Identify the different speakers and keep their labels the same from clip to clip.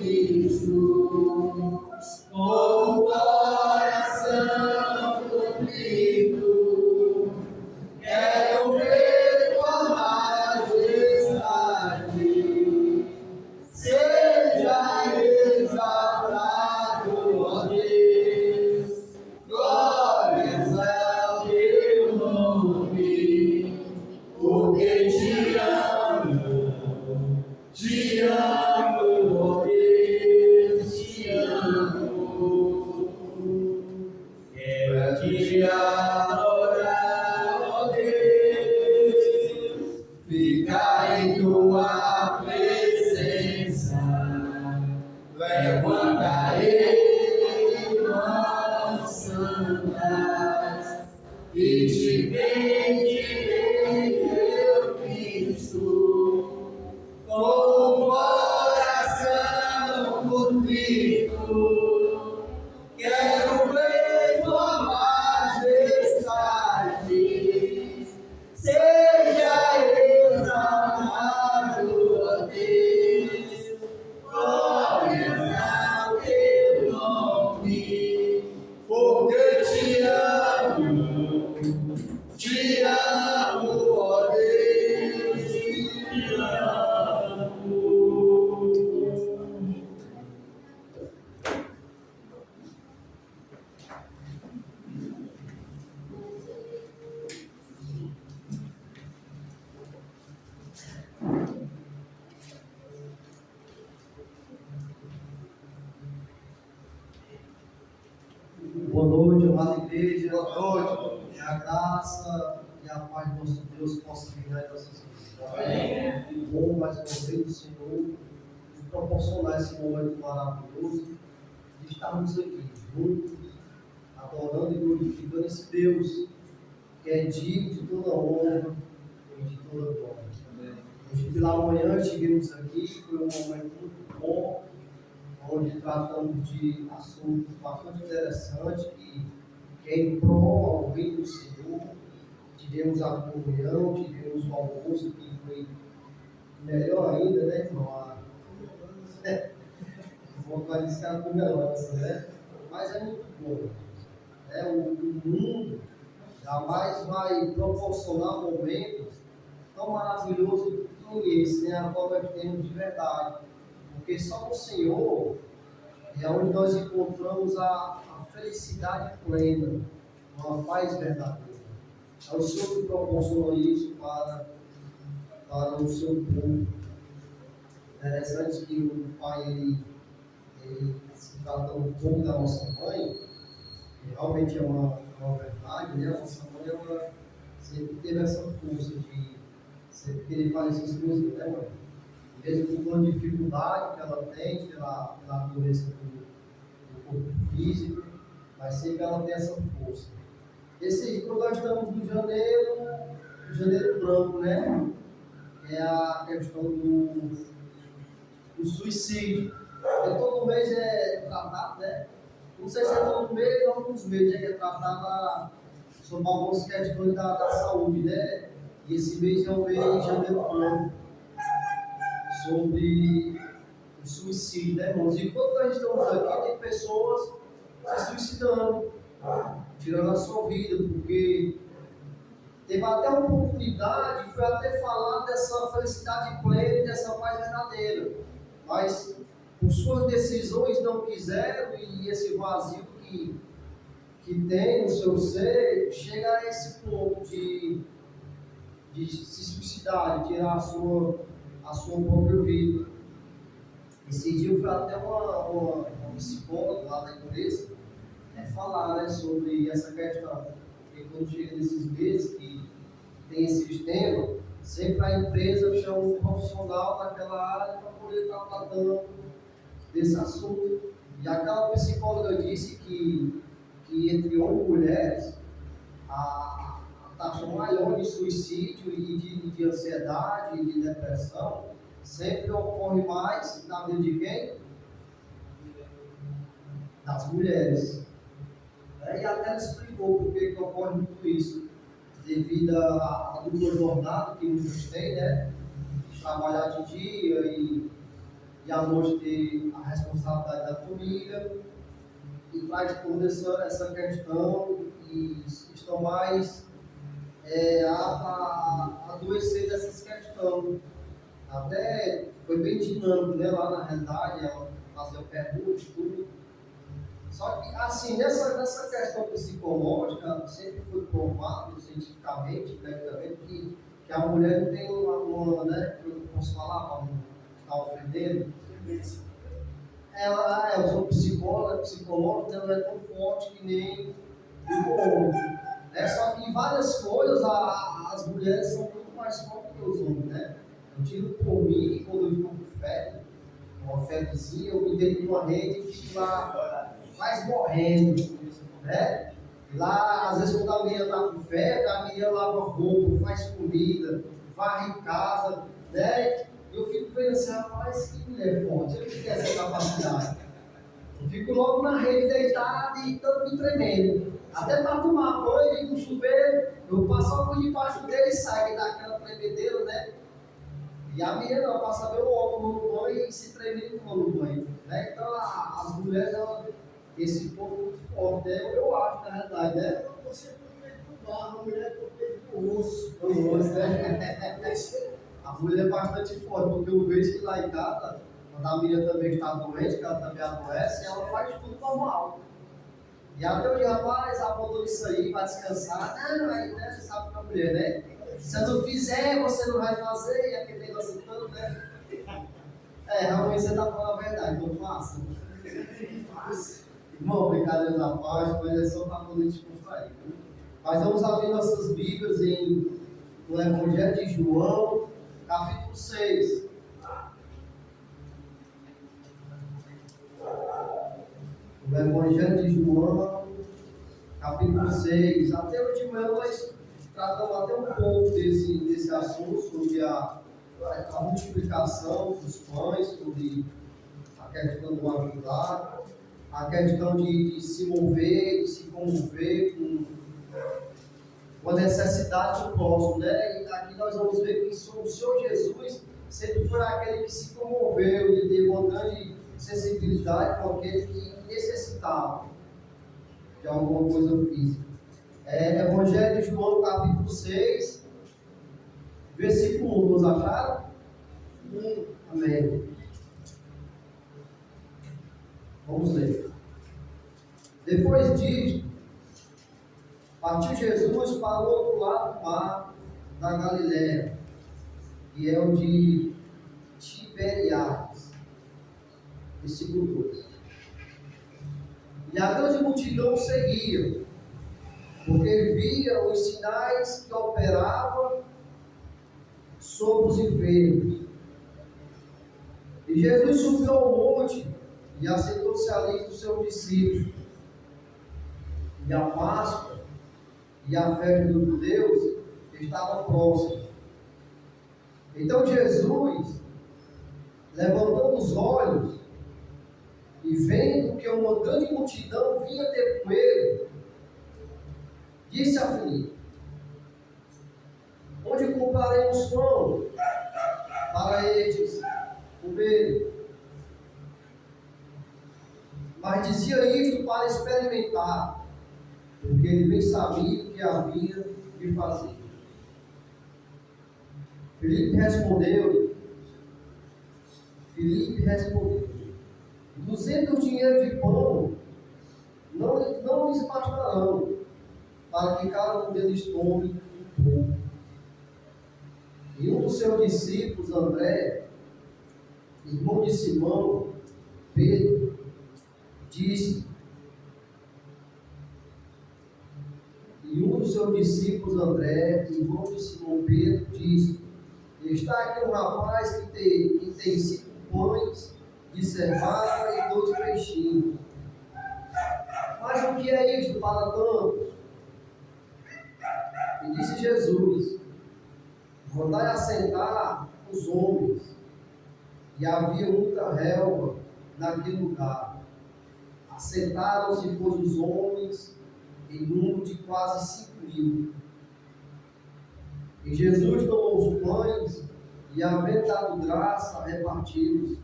Speaker 1: Jesus, com o coração contrito, quero ver tua majestade, seja exaltado, ó Deus, glórias ao teu nome, porque te amo, ó Deus, te amo. Quero te adorar, ó Deus, ficar em tua presença, levantarei mãos santas e te bendirei, meu Cristo. Com o coração contrito, quero ver tua majestade, seja exaltado, ó Deus, glórias ao teu nome, porque te amo, ó Deus, te amo.
Speaker 2: Boa noite, amada igreja.
Speaker 1: Boa noite.
Speaker 2: Que a graça e a paz do nosso Deus possa reinar em nossas vidas.
Speaker 1: Amém.
Speaker 2: Que bom mais uma vez o Senhor nos proporcionar esse momento maravilhoso de estarmos aqui juntos, adorando e glorificando esse Deus que é digno de toda honra e de toda glória. Hoje pela manhã estivemos aqui, foi um momento muito bom, onde tratamos de assuntos bastante interessantes que é em prol ao reino do Senhor. Tivemos a comunhão, tivemos o almoço, que foi melhor ainda, né, irmão? Vou falar isso que era com melhor, né? Mas é muito bom. O mundo jamais vai proporcionar momentos tão maravilhosos como esse, né? A qual nós temos de verdade. Porque só o Senhor é onde nós encontramos a felicidade plena, uma paz verdadeira. É o Senhor que proporciona isso para o seu povo. Interessante que o pai, ele se tratando um pouco da nossa mãe, realmente é uma verdade, né? A nossa mãe, ela sempre teve essa força de sempre querer fazer essas coisas, né, mãe? Mesmo com toda a dificuldade que ela tem pela doença do corpo físico, mas sempre ela tem essa força. Quando nós estamos no janeiro branco, né? É a questão do suicídio. Porque todo mês é tratado, né? Não sei se é todo mês ou alguns meses, que é tratado sobre algumas questões da saúde, né? E esse mês é o mês de janeiro branco, sobre o suicídio, né, irmãos? E quando nós estamos aqui, tem pessoas se suicidando, tirando a sua vida, porque teve até uma oportunidade, foi até falar dessa felicidade plena, dessa paz verdadeira, mas por suas decisões não quiseram, e esse vazio que tem no seu ser, chega a esse ponto de se suicidar, de tirar a sua própria vida. Esse dia eu fui até uma psicóloga lá da empresa falar, né, sobre essa questão. Porque quando chega nesses meses que tem esses temas, sempre a empresa chama um profissional daquela área para poder estar tratando desse assunto. E aquela psicóloga disse que entre homens e mulheres, a taxa maior de suicídio e de ansiedade e de depressão sempre ocorre mais na vida de quem? Das mulheres. E até ela explicou por que ocorre muito isso, devido à dupla jornada que muitos têm, né? De trabalhar de dia e e a noite ter a responsabilidade da família, e traz toda essa questão e estão mais aptos a adoecer dessas questões. Até foi bem dinâmico, né? Lá na realidade, ela fazia perguntas e tudo. Só que, assim, nessa questão psicológica, sempre foi provado cientificamente, tecnicamente, que a mulher não tem uma né? Eu não posso falar para não estar ofendendo. Ela, eu sou psicóloga, ela não é tão forte que nem o homem. Só que em várias coisas as mulheres são muito mais fortes que os homens, né? Eu tiro por mim, quando eu estou com febre, uma febrezinha, eu me deito numa rede e fico lá quase morrendo, né? E lá, às vezes, quando a menina está com febre, a menina lava roupa, faz comida, varre em casa, né? Eu fico vendo assim, rapaz, que mulher forte, eu não tenho essa capacidade. Eu fico logo na rede deitado e todo me tremendo. Até para tomar banho, com chuveiro, eu passo a por debaixo dele e sai daquela tremedeira, né? E a menina não, passa bem o óculos no banho e se tremendo no banho. Né? Então as mulheres, esse povo muito forte, né? Eu acho, na realidade, né?
Speaker 1: Você foi do barro, a mulher foi do osso.
Speaker 2: Do osso, né? A mulher é bastante forte, porque eu vejo que lá em casa, quando a menina também está doente, que ela também adoece, ela faz tudo normal. E até o dia, rapaz, apontou isso aí para descansar. Não, aí, né? Você sabe que a mulher, né? Se eu não fizer, você não vai fazer, e aquele negócio todo, né? Realmente você está falando a verdade, então faça. Irmão, brincadeira da parte, mas é só para poder descontrair. Mas vamos abrir nossas Bíblias no Evangelho de João, capítulo 6. No Evangelho de João, capítulo 6. Até hoje de manhã nós tratamos até um pouco desse assunto, sobre a multiplicação dos pães, sobre a questão do ajudar, a questão de se mover, de se comover com a necessidade do próximo, né? E aqui nós vamos ver que o Senhor Jesus sempre foi aquele que se comoveu e teve uma grande sensibilidade com aquele que necessitava de alguma coisa física. Evangelho de João, capítulo 6, versículo 1, nos acharam? Amém. Vamos ler. Depois disso, partiu Jesus para o outro lado do mar da Galiléia, que é o de Tiberiades. Versículo 2. E a grande multidão o seguia, porque via os sinais que operava sobre os enfermos. E Jesus subiu ao monte e assentou-se ali com os seus discípulos. E a Páscoa e a festa dos judeus estavam próximas. Então Jesus, levantando os olhos e vendo que uma grande multidão vinha ter com ele, disse a Filipe: onde compraremos pão para estes comerem? Mas dizia isto para experimentar, porque ele bem sabia o que havia de fazer. Filipe respondeu: 200 dinheiros de pão não lhes bastarão, para que cada um deles tome um pouco. E um dos seus discípulos, André, irmão de Simão, Pedro, disse: está aqui um rapaz que tem 5 pães de cevada e 2 peixinhos. Mas o que é isto para tantos? E disse Jesus: mandai assentar os homens. E havia muita relva naquele lugar. Assentaram-se, pois, os homens em número de quase 5.000. E Jesus tomou os pães e, havendo dado graça, repartiu-os.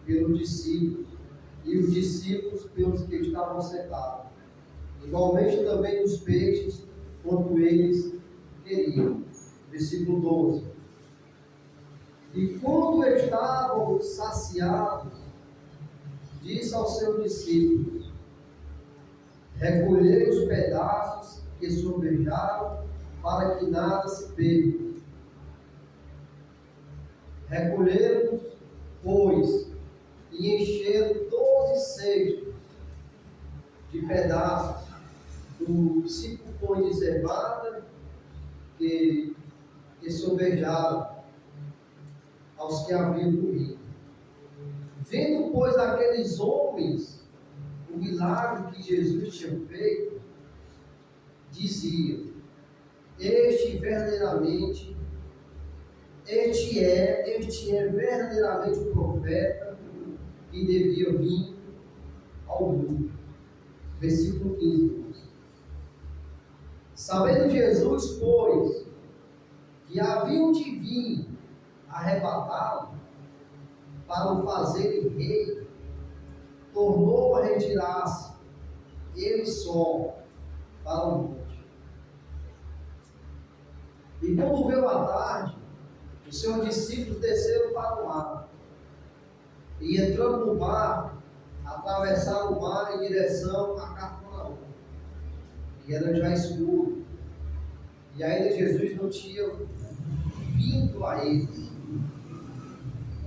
Speaker 2: pelos discípulos, e os discípulos pelos que estavam sentados. Igualmente também os peixes, quanto eles queriam. Versículo 12. E quando estavam saciados, disse aos seus discípulos: recolhei os pedaços que sobejaram, para que nada se perca. Recolheram, pois, e encheram 12 cestos de pedaços dos 5 pães de cevada que sobejaram aos que haviam comido. Vendo, pois, aqueles homens o milagre que Jesus tinha feito, diziam: este é verdadeiramente o profeta que devia vir ao mundo. Versículo 15. Sabendo Jesus, pois, que haviam de vir arrebatá-lo para o fazerem rei, tornou a retirar-se, ele só, para o monte. E quando veio a tarde, os seus discípulos desceram para o mar, e entrando no barco, atravessaram o mar em direção a Cafarnaum, e era já escuro, e ainda Jesus não tinha vindo a eles.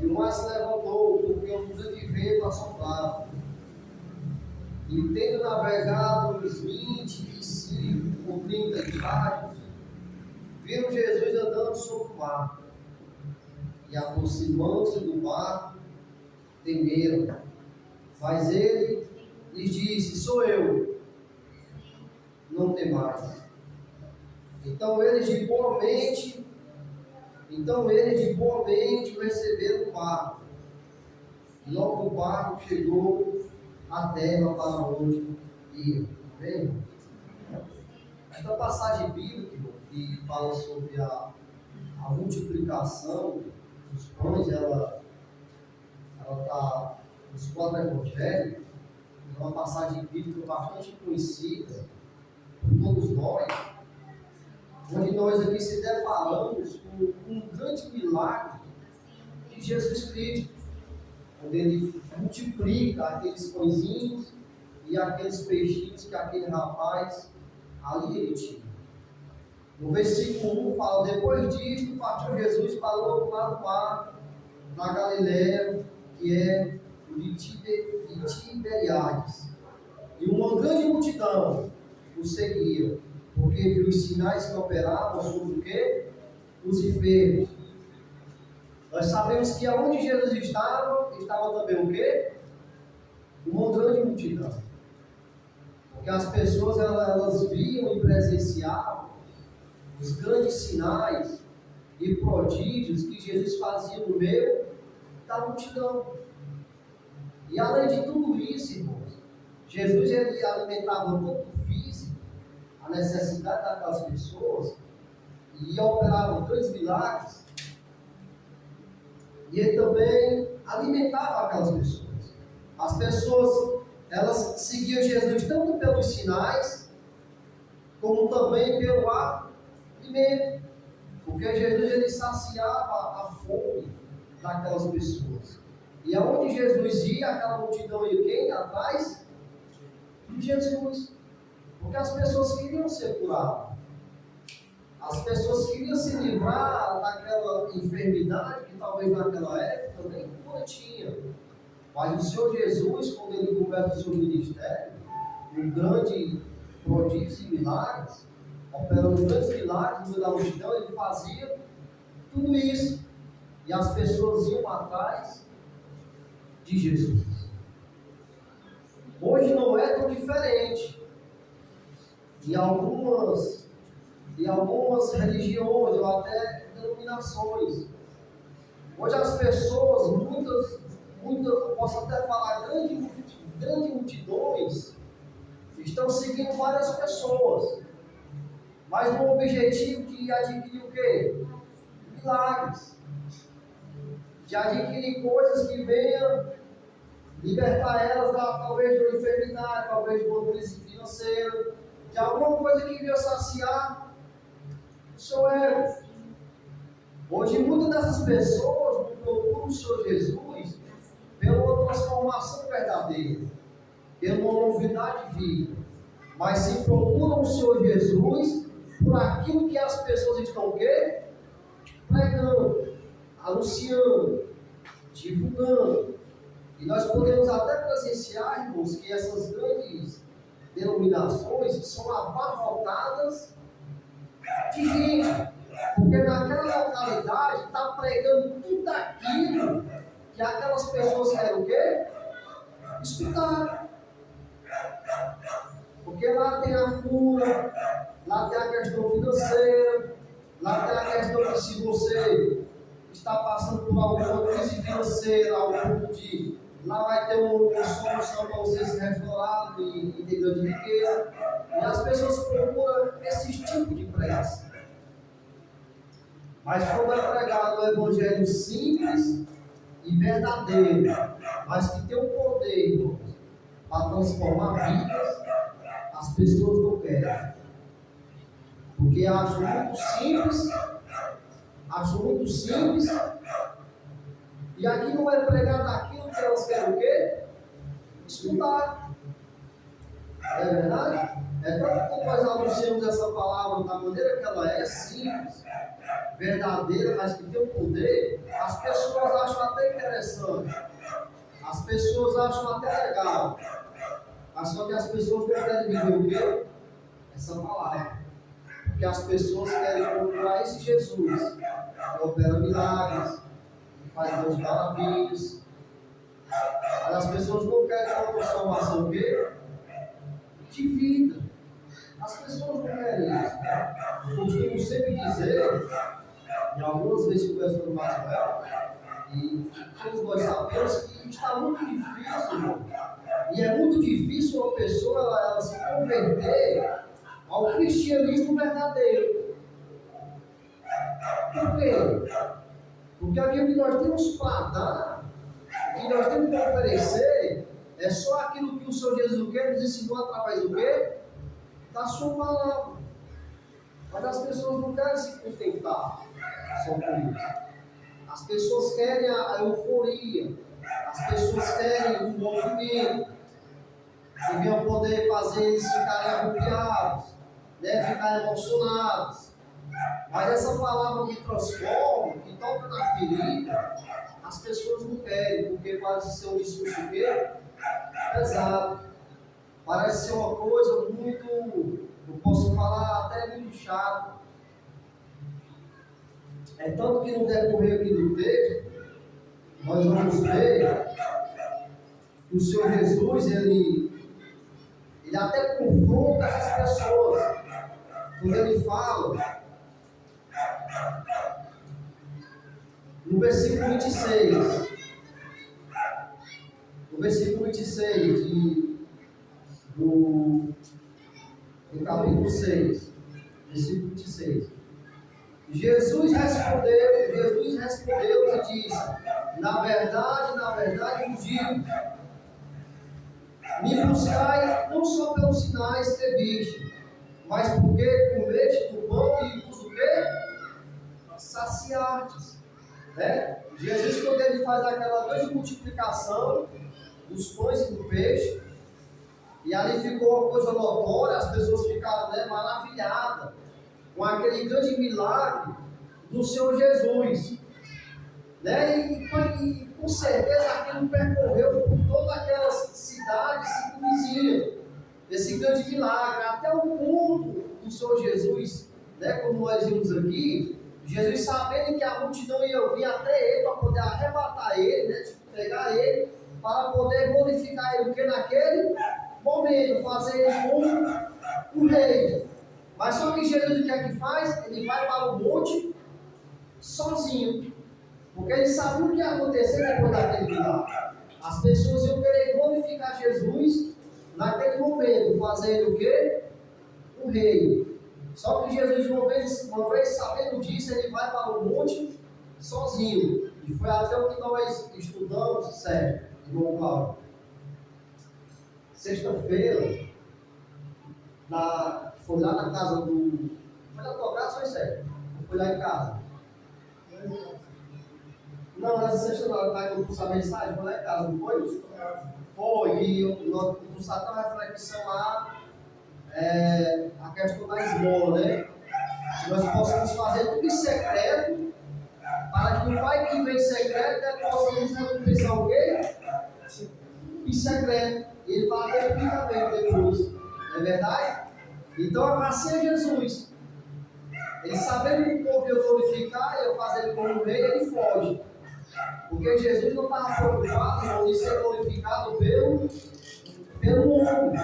Speaker 2: E o mar se levantou, porque um grande vento assoprava. E tendo navegado uns 25 ou 30 estádios, viram Jesus andando sobre o mar. E aproximando-se do barco, temeram. Mas ele lhes disse: sou eu, não temais. Então eles de boa mente o receberam no barco. E logo o barco chegou à terra para onde ia. Amém? Esta passagem bíblica que fala sobre a multiplicação dos pães, ela está nos 4 evangelhos. É uma passagem bíblica bastante conhecida por todos nós, onde nós aqui se deparamos com um grande milagre de Jesus Cristo, onde ele multiplica aqueles pãezinhos e aqueles peixinhos que aquele rapaz ali ele tinha. No versículo 1 fala: depois disto partiu Jesus para o outro lado do mar, na Galiléia, que é o de Tiberíades. E uma grande multidão o seguia, porque viu os sinais que operavam sobre o quê? Os enfermos. Nós sabemos que aonde Jesus estava também o quê? Uma grande multidão. Porque as pessoas elas viam e presenciavam os grandes sinais e prodígios que Jesus fazia no meio da multidão. E além de tudo isso, irmãos, Jesus ele alimentava tanto o físico, a necessidade daquelas pessoas, e operava grandes milagres, e ele também alimentava aquelas pessoas. As pessoas, elas seguiam Jesus tanto pelos sinais, como também pelo alimento, porque Jesus ele saciava a fome daquelas pessoas. E aonde Jesus ia, aquela multidão ia quem? Atrás de Jesus. Porque as pessoas queriam ser curadas. As pessoas queriam se livrar daquela enfermidade que talvez naquela época nem cura tinha. Mas o Senhor Jesus, quando ele começa o seu ministério, um grande prodígio e milagres, operando grandes milagres no meio da multidão, ele fazia tudo isso. E as pessoas iam atrás de Jesus. Hoje não é tão diferente. E algumas religiões ou até denominações, hoje as pessoas, muitas, eu posso até falar, grandes multidões, estão seguindo várias pessoas, mas com o objetivo de adquirir o quê? Milagres, de adquirir coisas que venham libertar elas talvez de uma enfermidade, talvez de uma crise financeira, de alguma coisa que venha saciar o seu ego. Hoje, muitas dessas pessoas não procuram o Senhor Jesus pela uma transformação verdadeira, pela uma novidade de vida, mas sim procuram o Senhor Jesus por aquilo que as pessoas estão o quê? Pregando, anunciando, divulgando. E nós podemos até presenciar, irmãos, que essas grandes denominações são abarrotadas de gente, porque naquela localidade está pregando tudo aquilo que aquelas pessoas querem o quê? Escutar. Porque lá tem a cura, lá tem a questão financeira, lá tem a questão que se você está passando por alguma crise financeira, algum de lá vai ter uma solução para você se restaurar e ter grande riqueza. E as pessoas procuram esse tipo de pregação. Mas quando é pregado o evangelho simples e verdadeiro, mas que tem o poder, irmãos, para transformar vidas, as pessoas não querem. Porque acham muito simples, e aqui não é pregado aquilo que elas querem o quê? Escutar. É verdade? É tanto que nós anunciamos essa palavra da maneira que ela é, simples, verdadeira, mas que tem o poder, as pessoas acham até interessante, as pessoas acham até legal, mas só que as pessoas não querem viver o quê? Essa palavra. Porque as pessoas querem procurar esse Jesus, que opera milagres, que faz grandes maravilhas. Mas as pessoas não querem uma transformação o quê? De vida. As pessoas não querem isso. Eu costumo sempre dizer, e algumas vezes conversando com o Marcelo, e todos nós sabemos que está muito difícil, irmão. E é muito difícil uma pessoa ela se converter ao cristianismo verdadeiro. Por quê? Porque aquilo que nós temos para dar, o que nós temos para oferecer, é só aquilo que o Senhor Jesus quer nos ensinou através do quê? Da sua palavra. Mas as pessoas não querem se contentar só com isso. As pessoas querem a euforia, as pessoas querem o movimento, que venham poder fazer eles ficarem arrupiados, né? Ficarem emocionados. Mas essa palavra que transforma, que toca na ferida, as pessoas não querem, porque parece ser um discurso pesado. Parece ser uma coisa muito, eu posso falar até muito chata. É tanto que no decorrer aqui do texto, nós vamos ver que o Senhor Jesus, ele até confronta essas pessoas. Quando ele fala, no versículo 26, do capítulo 6, versículo 26. Jesus respondeu e disse: na verdade vos digo, me buscai não só pelos sinais que viste, mas porque comeste do pão e vos o quê? Saciastes. Né? Jesus, quando ele faz aquela grande multiplicação dos pães e do peixe, e ali ficou uma coisa notória, as pessoas ficaram, né, maravilhadas com aquele grande milagre do Senhor Jesus, né? E com certeza aquilo percorreu por todas aquelas cidades circunvizinhas, esse grande milagre, até o ponto do Senhor Jesus, né? Como nós vimos aqui, Jesus sabendo que a multidão ia vir até ele para poder arrebatar ele, né? Pegar ele, para poder glorificar ele, porque naquele momento, fazer ele como um rei. Mas só que Jesus o que é que faz? Ele vai para o monte sozinho. Porque ele sabia o que ia acontecer depois daquele milagre. As pessoas iam querer glorificar Jesus naquele momento, fazendo o quê? O rei. Só que Jesus, uma vez sabendo disso, ele vai para o monte sozinho. E foi até o que nós estudamos, certo, irmão Cláudio? sexta-feira, foi lá na casa do. Foi na tua casa, foi sério? Foi lá em casa? Não, nessa sexta não, tá que eu pus a mensagem, foi lá em casa, não foi? Foi, e nós estava a reflexão lá, a questão da esmola, né? Que nós possamos fazer tudo em secreto, para que o Pai que vem em secreto possa nos recompensar o quê? Em secreto. E ele fala publicamente depois, não é verdade? Então, assim é Jesus. Ele sabendo que o povo ia glorificar, ia fazer ele como rei, ele foge. Porque Jesus não estava preocupado, irmão, em ser glorificado pelo homem.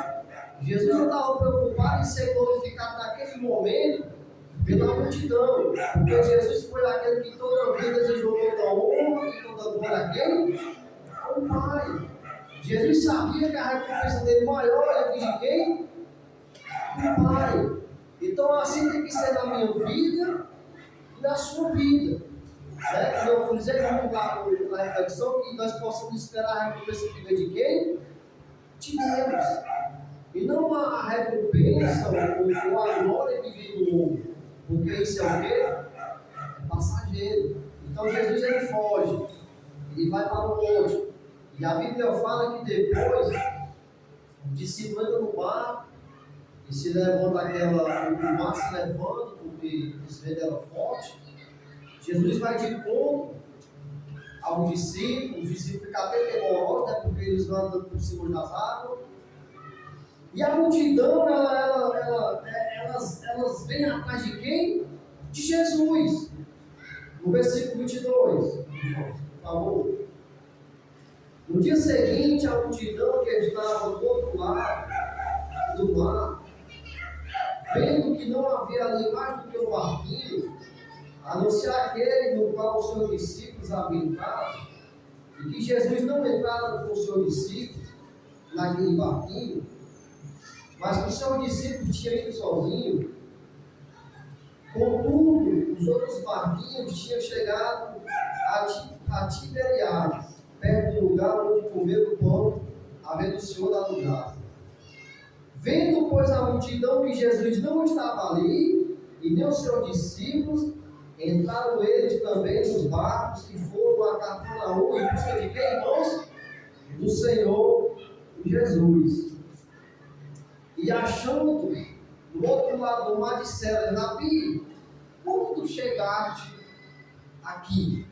Speaker 2: Jesus não estava preocupado em ser glorificado naquele momento pela multidão. Porque Jesus foi aquele que toda a vida desejou toda a honra e toda a glória a quem? Ao Pai. Jesus sabia que a recompensa dele maior era de quem? Do Pai. Então assim tem que ser na minha vida e na sua vida. Né? Eu vou dizer como na reflexão que nós possamos esperar a recompensa que vem de quem? De Deus. E não a recompensa ou a glória que vem do mundo. Porque isso é o quê? É passageiro. Então Jesus ele foge. Ele vai para o monte. E a Bíblia fala que depois o discípulo entra no mar e se levanta o mar se levanta porque os ventos eram fortes. Jesus vai de encontro aos discípulos, os discípulos ficam até temorosos, né, porque eles vão andando por cima das águas. E a multidão, elas vêm atrás de quem? De Jesus. No versículo 22, por favor. No dia seguinte, a multidão que estava do outro lado do mar, vendo que não havia ali mais do que um barquinho, a não ser aquele no qual os seus discípulos habitavam, e que Jesus não entrara com os seus discípulos naquele barquinho, mas que os seus discípulos tinham ido sozinhos. Contudo, os outros barquinhos tinham chegado a Tiberiades, perto do lugar onde comeram o pão, havendo o Senhor dado graça. Vendo, pois, a multidão que Jesus não estava ali, e nem os seus discípulos, entraram eles também nos barcos que foram a Cafarnaum em busca de quem, irmãos? Do Senhor Jesus. E achando do outro lado do mar, disseram: Rabi, como tu chegaste aqui?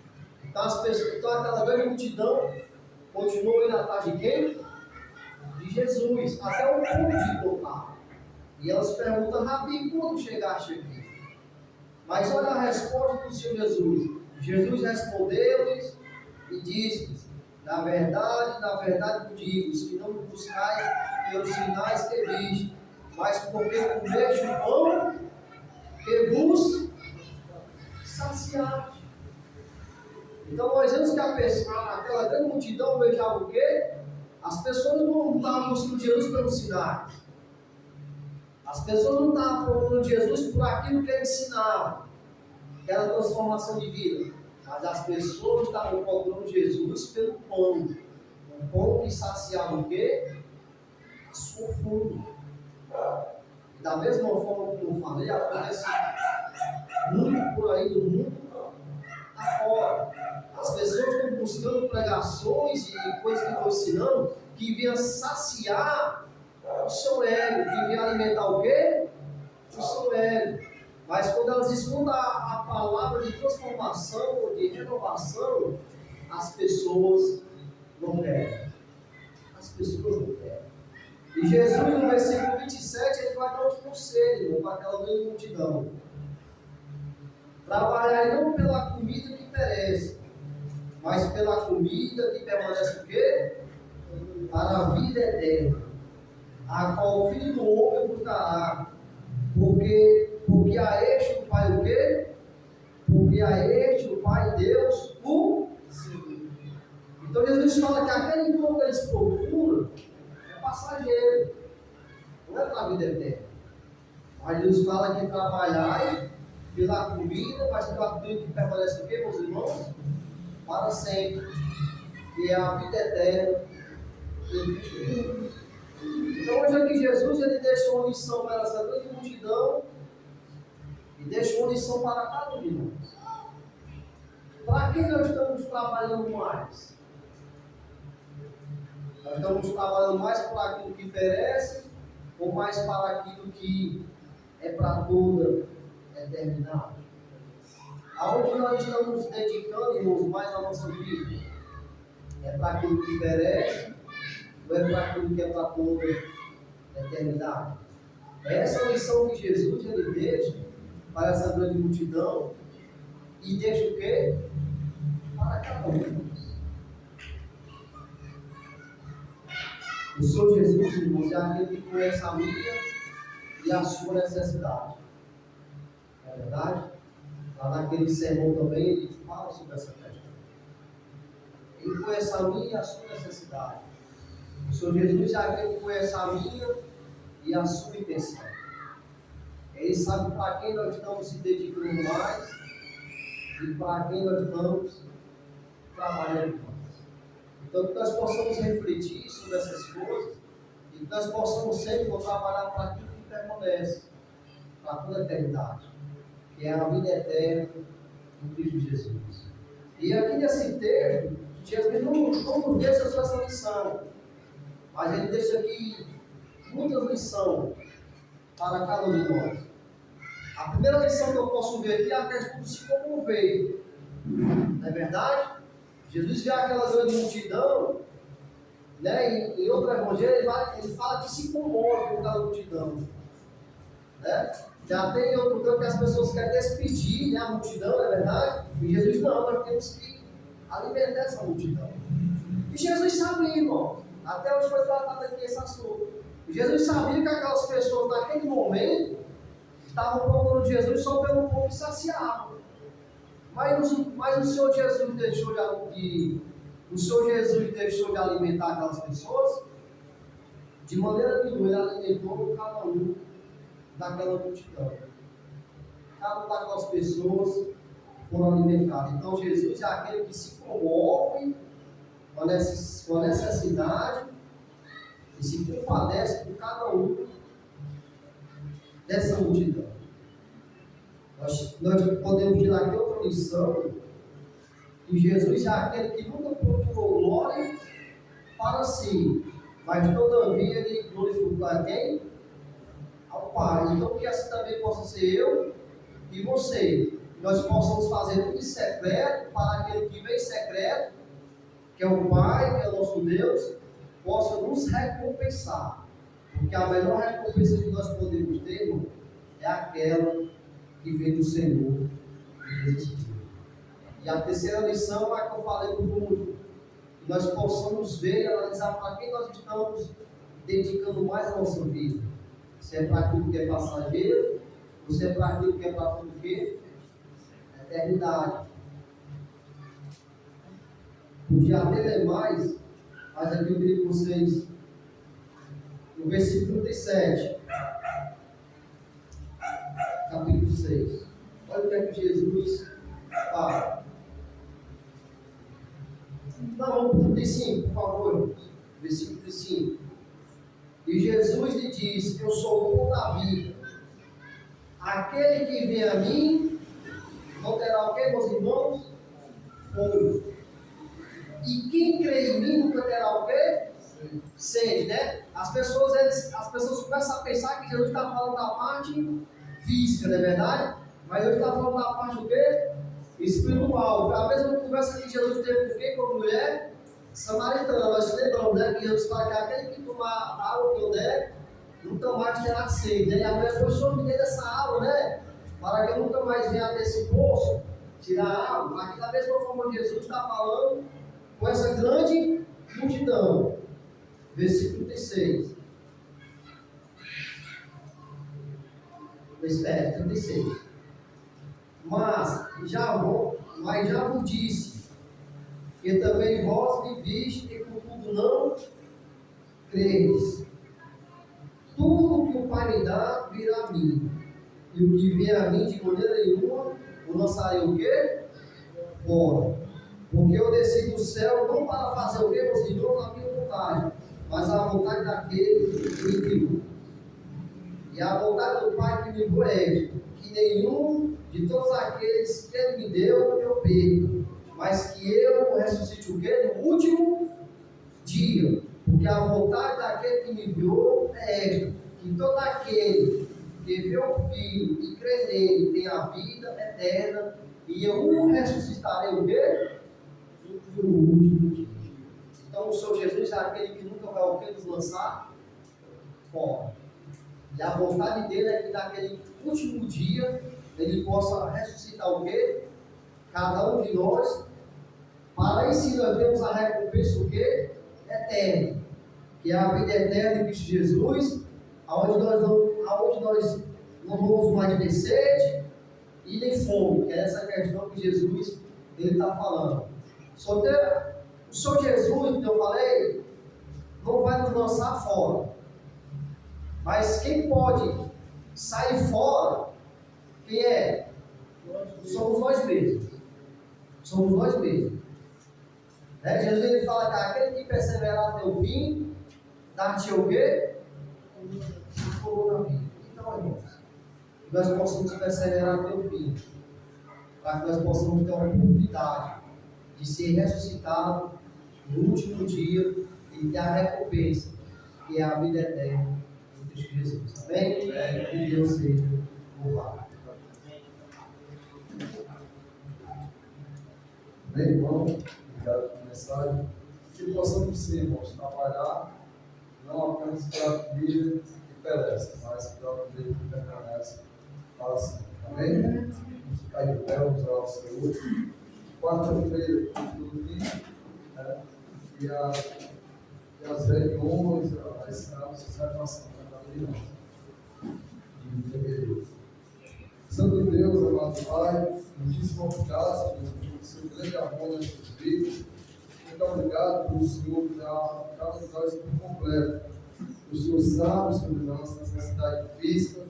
Speaker 2: Então, aquela grande multidão continuou indo atrás de quem? De Jesus, até o ponto de tocar. E elas perguntam: Rabi, como chegaste aqui? Mas olha a resposta do Senhor Jesus. Jesus respondeu-lhes e disse-lhes: na verdade vos digo, que não me buscais pelos sinais que viste, mas porque comeste o pão que vos saciaste. Então nós vemos que aquela grande multidão beijava o quê? As pessoas não estavam buscando Jesus pelos sinais. As pessoas não estavam procurando Jesus por aquilo que ele ensinava, que era a transformação de vida. Mas as pessoas estavam procurando Jesus pelo pão. O pão que saciava o quê? A sua fome. E da mesma forma que eu falei, acontece muito por aí no mundo afora. As pessoas estão buscando pregações e coisas que estão ensinando que vinham saciar o seu ego, que vinham alimentar o quê? O seu ego. Mas quando elas escutam a palavra de transformação, de renovação, as pessoas não querem. As pessoas não querem. E Jesus, no versículo 27, ele vai dar um conselho para aquela grande multidão. Trabalhai não pela comida que perece, mas pela comida que permanece o quê? Para a vida eterna, a qual o Filho do Homem vos dará. Porque a este o Pai o quê? Porque a este o Pai Deus o Senhor. Então Jesus fala que aquele encontro que eles procuram é passageiro, não é para a vida eterna. Mas Jesus fala que trabalhai pela comida, mas pela comida que permanece o quê, meus irmãos? Para sempre. Que é a vida eterna em Cristo. Então hoje aqui Jesus ele deixa uma lição para essa grande multidão e deixa uma lição para cada um de nós. Para quem nós estamos trabalhando mais? Nós estamos trabalhando mais para aquilo que perece ou mais para aquilo que é para toda eternidade? Aonde nós estamos dedicando, irmãos, mais a nossa vida? É para aquilo que perece ou é para aquilo que é para toda eternidade? Essa é a lição que Jesus ele deixa para essa grande multidão e deixa o quê? Para cada um de nós. O Senhor Jesus, irmãos, é aquele que conhece a minha e a sua necessidade. Não é verdade? Lá naquele sermão também ele fala sobre essa questão. Ele conhece a minha e a sua necessidade. O Senhor Jesus é aquele que conhece a minha e a sua intenção. Ele sabe para quem nós estamos se dedicando mais e para quem nós estamos trabalhando mais. Então, que nós possamos refletir sobre essas coisas e que nós possamos sempre trabalhar para aquilo que permanece, para toda a eternidade, que é a vida eterna em Cristo Jesus. E aqui nesse texto, Jesus não nos deixa só essa lição, mas ele deixa aqui muitas lições para cada um de nós. A primeira lição que eu posso ver aqui é a questão de se comover. Não é verdade? Jesus vê aquela grande multidão, né? Em outro evangelho ele fala que se comove com aquela multidão. Né? Já tem outro canto que as pessoas querem despedir, né, a multidão, não é verdade? E Jesus não, nós temos que alimentar essa multidão. E Jesus sabia, irmão, até hoje foi tratado aqui esse assunto. E Jesus sabia que aquelas pessoas naquele momento estavam procurando Jesus só pelo pouco que saciavam. Mas o Senhor Jesus deixou de alimentar aquelas pessoas? De maneira nenhuma, ele alimentou cada um daquela multidão. Cada uma daquelas pessoas foram alimentadas. Então Jesus é aquele que se comove com a necessidade e se compadece com cada um dessa multidão. Nós podemos tirar aqui outra lição, que Jesus é aquele que nunca procurou glória para si, mas todavia ele glorificou a quem? Ao Pai. Então que assim também possa ser eu e você. Nós possamos fazer tudo em secreto, para aquele que vem secreto, que é o Pai, que é o nosso Deus, possa nos recompensar. Porque a melhor recompensa que nós podemos ter, irmão, é aquela que vem do Senhor Jesus Cristo. E a terceira lição é a que eu falei no mundo, que nós possamos ver e analisar para quem nós estamos dedicando mais a nossa vida. Se é para aquilo que é passageiro, ou se é para aquilo que é para tudo que é eternidade. Podia até ler mais, mas aqui eu queria que vocês, no versículo 37, capítulo 6. Olha o que é que Jesus fala. Não, vamos para o 35, por favor. Versículo 35. E Jesus lhe disse: eu sou o pão da vida. Aquele que vem a mim não terá o que, meus irmãos? Fome. E quem crê em mim nunca terá o quê? Sede, né? As pessoas começam a pensar que Jesus está falando da parte física, não é verdade? Mas ele está falando da parte do quê? Espiritual. A mesma conversa que Jesus teve com quem? Com a mulher samaritana. Nós lembramos, né? Que Jesus fala que aquele que tomar a água que eu der, nunca mais terá sede, né? E a mulher falou: me dê dessa água, né? Para que eu nunca mais venha desse poço tirar água. Aqui da mesma forma Jesus está falando com essa grande multidão. Versículo 36. 36. Mas já vos disse que também vós me viste e contudo não credes. Tudo que o Pai me dá virá a mim, e o que vier a mim de maneira nenhuma o lançarei o quê? Fora. Porque eu desci do céu não para fazer o quê, meus irmãos, a minha vontade, mas a vontade daquele que me enviou. E a vontade do Pai que me enviou é esta: que nenhum de todos aqueles que Ele me deu eu perca, mas que eu ressuscite o quê? No último dia. Porque a vontade daquele que me enviou é esta: que todo aquele que vê o Filho e crê nele tem a vida eterna, e eu o ressuscitarei o quê? No último dia. Então o Senhor Jesus é aquele que nunca vai o quê? Nos lançar fora. E a vontade dele é que naquele último dia ele possa ressuscitar o quê? Cada um de nós, para aí sim nós temos a recompensa o quê? Eterna. Que é a vida eterna em Cristo Jesus, aonde nós não vamos mais ter sede e nem fome, que é essa questão que Jesus está falando. O Senhor Jesus, que eu falei, não vai nos lançar fora. Mas quem pode sair fora, quem é? Somos nós mesmos. Somos nós mesmos. Né? Jesus ele fala que aquele que perseverar até o fim, dar-te o quê? Coroa na vida. Então, irmãos, que nós possamos perseverar até o fim, para que nós possamos ter a oportunidade de ser ressuscitado no último dia e ter a recompensa, que é a vida eterna em Cristo Jesus. Amém? Que Deus seja louvado.
Speaker 3: Bem, irmão, obrigado pela mensagem. Que possamos sim, irmãos, trabalhar não apenas pela comida que perece, mas pela comida que permanece para sempre. Amém? Vamos ficar de pé, vamos orar ao Senhor. Quarta-feira, tudo isso, né? E as reuniões, as escalas, se vai passando cada vez mais. De fevereiro. Santo Deus, amado Pai, muitíssimo obrigado pelo seu grande amor nas nossas vidas. Muito obrigado pelo Senhor dar cada um de nós por completo. O Senhor sabe sobre a nossa necessidade física,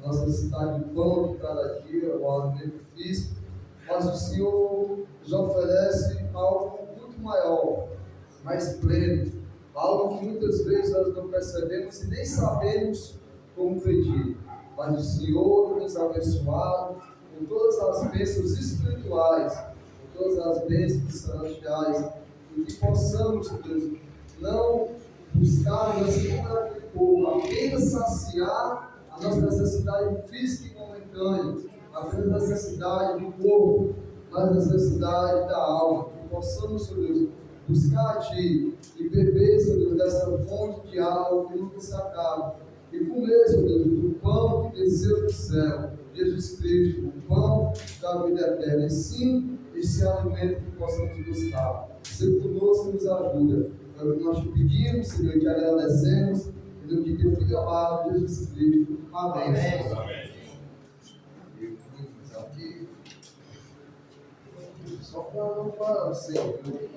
Speaker 3: a nossa necessidade de pão de cada dia, o alimento físico, mas o Senhor nos oferece algo muito maior, mais pleno, algo que muitas vezes nós não percebemos e nem sabemos como pedir. Mas o Senhor nos abençoado com todas as bênçãos espirituais, com todas as bênçãos celestiais, e que possamos, Deus, não buscar assim como aquele povo, apenas saciar a nossa necessidade física e momentânea, apenas a necessidade do corpo, mas a necessidade da alma. Que possamos, Senhor Deus, buscar a Ti e beber, Senhor Deus, dessa fonte de água que nunca se acaba. E comer, Senhor Deus, do pão que desceu do céu, Jesus Cristo, o pão da vida eterna. E sim, esse alimento que possamos buscar. Ser conosco e nos ajuda. É o que nós te pedimos, Senhor, e te agradecemos. Em nome de teu Filho amado, Jesus Cristo. Amém.
Speaker 2: Amém.
Speaker 3: Aqui. Só para não falar sempre.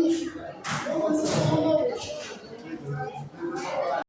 Speaker 1: Isso.